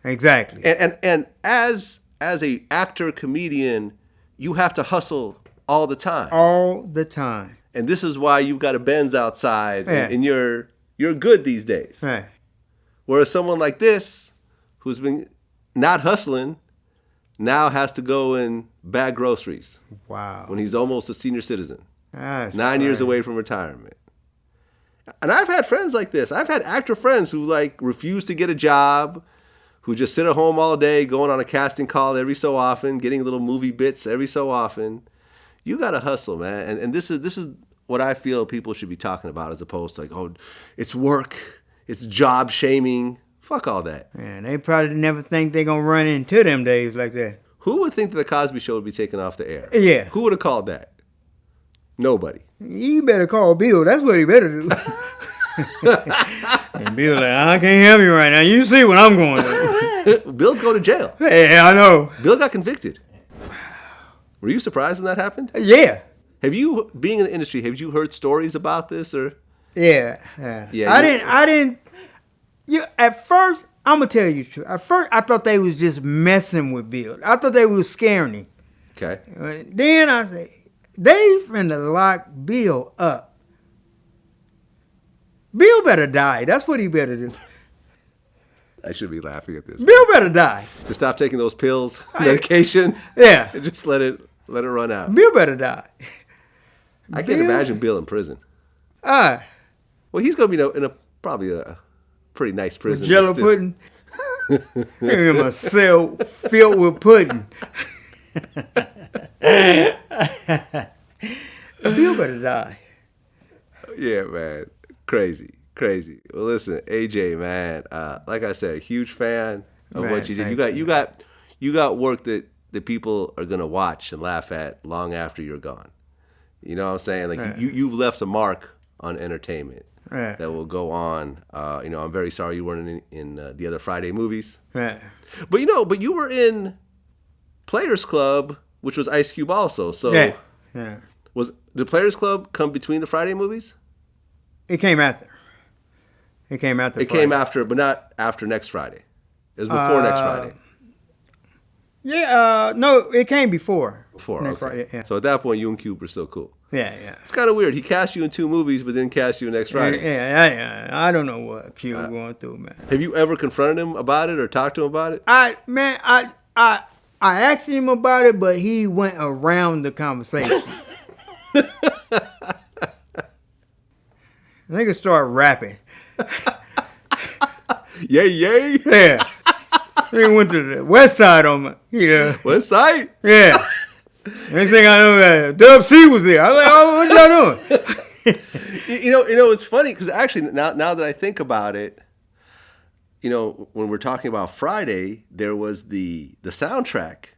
And as a actor, comedian, you have to hustle all the time. All the time. And this is why you've got a Benz outside and you're good these days. Right. Whereas someone like this, who's been not hustling, now has to go and bag groceries. Wow. When he's almost a senior citizen. That's 9 years away from retirement. And I've had friends like this. I've had actor friends who refuse to get a job, who just sit at home all day, going on a casting call every so often, getting little movie bits every so often. You got to hustle, man. And this is what I feel people should be talking about, as opposed to oh, it's work, it's job shaming. Fuck all that. Man, they probably never think they're going to run into them days like that. Who would think that The Cosby Show would be taken off the air? Yeah. Who would have called that? Nobody. You better call Bill. That's what he better do. And Bill I can't help you right now. You see what I'm going through. Bill's going to jail. Yeah, I know. Bill got convicted. Were you surprised when that happened? Yeah. Have you, being in the industry, have you heard stories about this or? Yeah. I didn't. At first, I'm gonna tell you the truth. At first, I thought they was just messing with Bill. I thought they was scaring him. Okay. Then I say, they finna lock Bill up. Bill better die. That's what he better do. I should be laughing at this. Bill better die. Just stop taking those pills, medication. Yeah. And just let it run out. Bill better die. I can't imagine Bill in prison. Well, he's going to be in a probably a pretty nice prison. Jello pudding. In a cell filled with pudding. Bill better die. Yeah, man. Crazy. Well, listen, AJ, man. Like I said, huge fan of what you did. You got work that people are gonna watch and laugh at long after you're gone. You know what I'm saying? Like you've left a mark on entertainment that will go on. I'm very sorry you weren't in the other Friday movies. But you were in Players Club, which was Ice Cube also. So was the Players Club come between the Friday movies? It came after. It came after, but not after next Friday. It was before next Friday. Yeah, no, it came before. Before, next okay. Friday, yeah. So at that point, you and Cube were still cool. Yeah. It's kind of weird. He cast you in 2 movies, but didn't cast you next Friday. Yeah. I don't know what Cube going through, man. Have you ever confronted him about it or talked to him about it? I asked him about it, but he went around the conversation. Nigga start rapping. Yay. Yeah. They went to the west side on me. Yeah. West side? Yeah. Next thing I know, that Dub C was there. I was like, oh, what y'all doing? It's funny because actually now that I think about it, when we're talking about Friday, there was the soundtrack.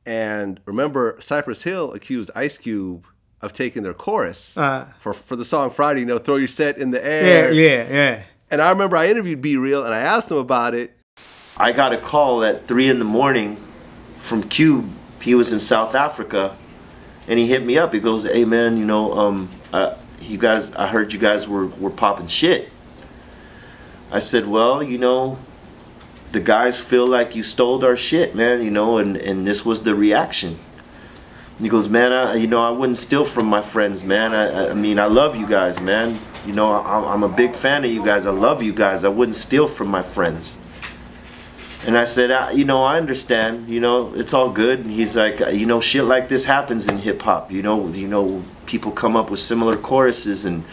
And remember, Cypress Hill accused Ice Cube of taking their chorus for the song Friday, throw your set in the air. Yeah. And I remember I interviewed B Real and I asked him about it. I got a call at 3 a.m. from Cube. He was in South Africa, and he hit me up. He goes, "Hey man, you guys, I heard you guys were popping shit." I said, "Well, the guys feel like you stole our shit, man, and this was the reaction." And he goes, "Man, I wouldn't steal from my friends, man. I mean, I love you guys, man. I'm a big fan of you guys. I love you guys. I wouldn't steal from my friends." And I said, I understand, it's all good. And he's like, shit like this happens in hip hop. People come up with similar choruses and,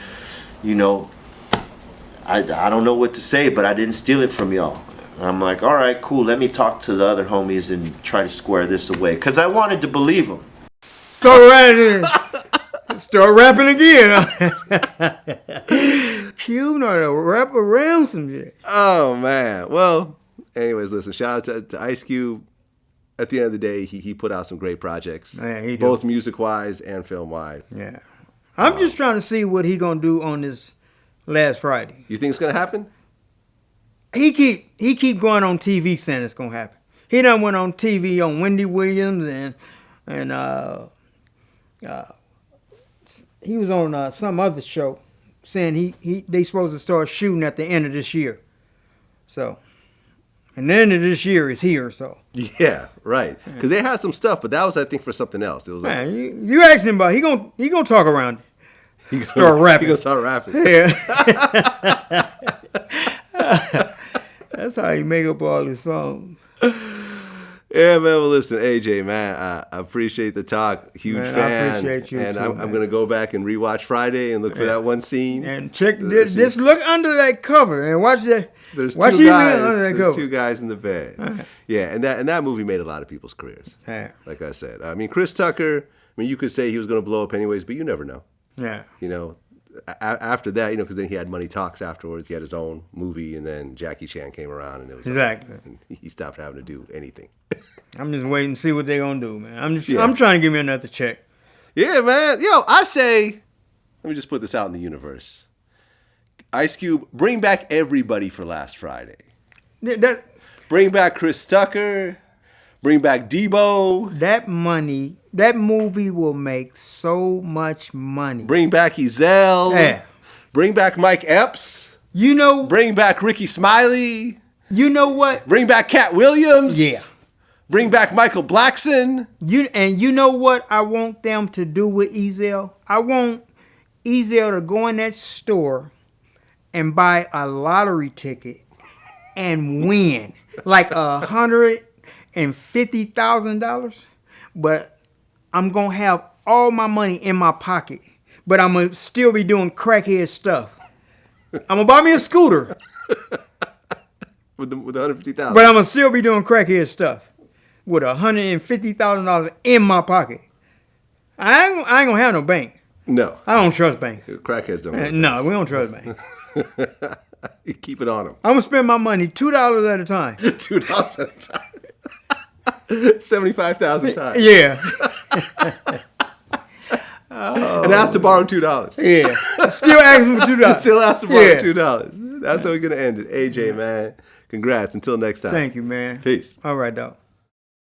I don't know what to say, but I didn't steal it from y'all. And I'm like, all right, cool. Let me talk to the other homies and try to square this away. Because I wanted to believe him. Start rapping again. Q know to rap around some shit. Oh, man. Well, anyways, listen, shout out to Ice Cube. At the end of the day, he put out some great projects, both music-wise and film-wise. Yeah. I'm just trying to see what he going to do on this last Friday. You think it's going to happen? He keep going on TV saying it's going to happen. He done went on TV on Wendy Williams and he was on some other show saying they supposed to start shooting at the end of this year. So, and the end of this year is here, so. Yeah, right. Because they had some stuff, but that was, I think, for something else. It was like, man, you ask him about it, he gonna talk around it. He gonna start rapping. He gonna start rapping. Yeah. That's how he make up all his songs. Yeah, man. Well, listen, AJ, man, I appreciate the talk. Huge fan. I appreciate you and too, I'm going to go back and rewatch Friday and look for that one scene. And check this. Look under that cover and watch that. There's watch two guys. Under that cover. 2 guys in the bed. Right. Yeah, and that movie made a lot of people's careers. Yeah. Like I said, I mean, Chris Tucker. I mean, you could say he was going to blow up anyways, but you never know. Yeah. After that, because then he had Money Talks afterwards. He had his own movie, and then Jackie Chan came around, and it was exactly. And he stopped having to do anything. I'm just waiting to see what they're gonna do, man. I'm trying to give me another check. Yeah, man. Yo, I say, let me just put this out in the universe. Ice Cube, bring back everybody for last Friday. Bring back Chris Tucker. Bring back Debo. That movie will make so much money. Bring back Ezell. Yeah. Bring back Mike Epps. Bring back Ricky Smiley. You know what? Bring back Cat Williams. Yeah. Bring back Michael Blackson. You know what I want them to do with Ezell? I want Ezell to go in that store and buy a lottery ticket and win like $150,000. But I'm gonna have all my money in my pocket but I'm gonna still be doing crackhead stuff. I'm gonna buy me a scooter, with the 150,000. but I'm gonna still be doing crackhead stuff with $150,000 in my pocket. I ain't gonna have no bank. No. I don't trust banks. Crackheads don't. No, we don't trust banks. You keep it on them. I'm gonna spend my money $2 at a time. $2 at a time. 75,000 times. Yeah. And ask to borrow $2. Yeah. Still asking for $2. Still ask to borrow $2. That's how we're gonna end it. AJ, man, congrats. Until next time. Thank you, man. Peace. All right, dog.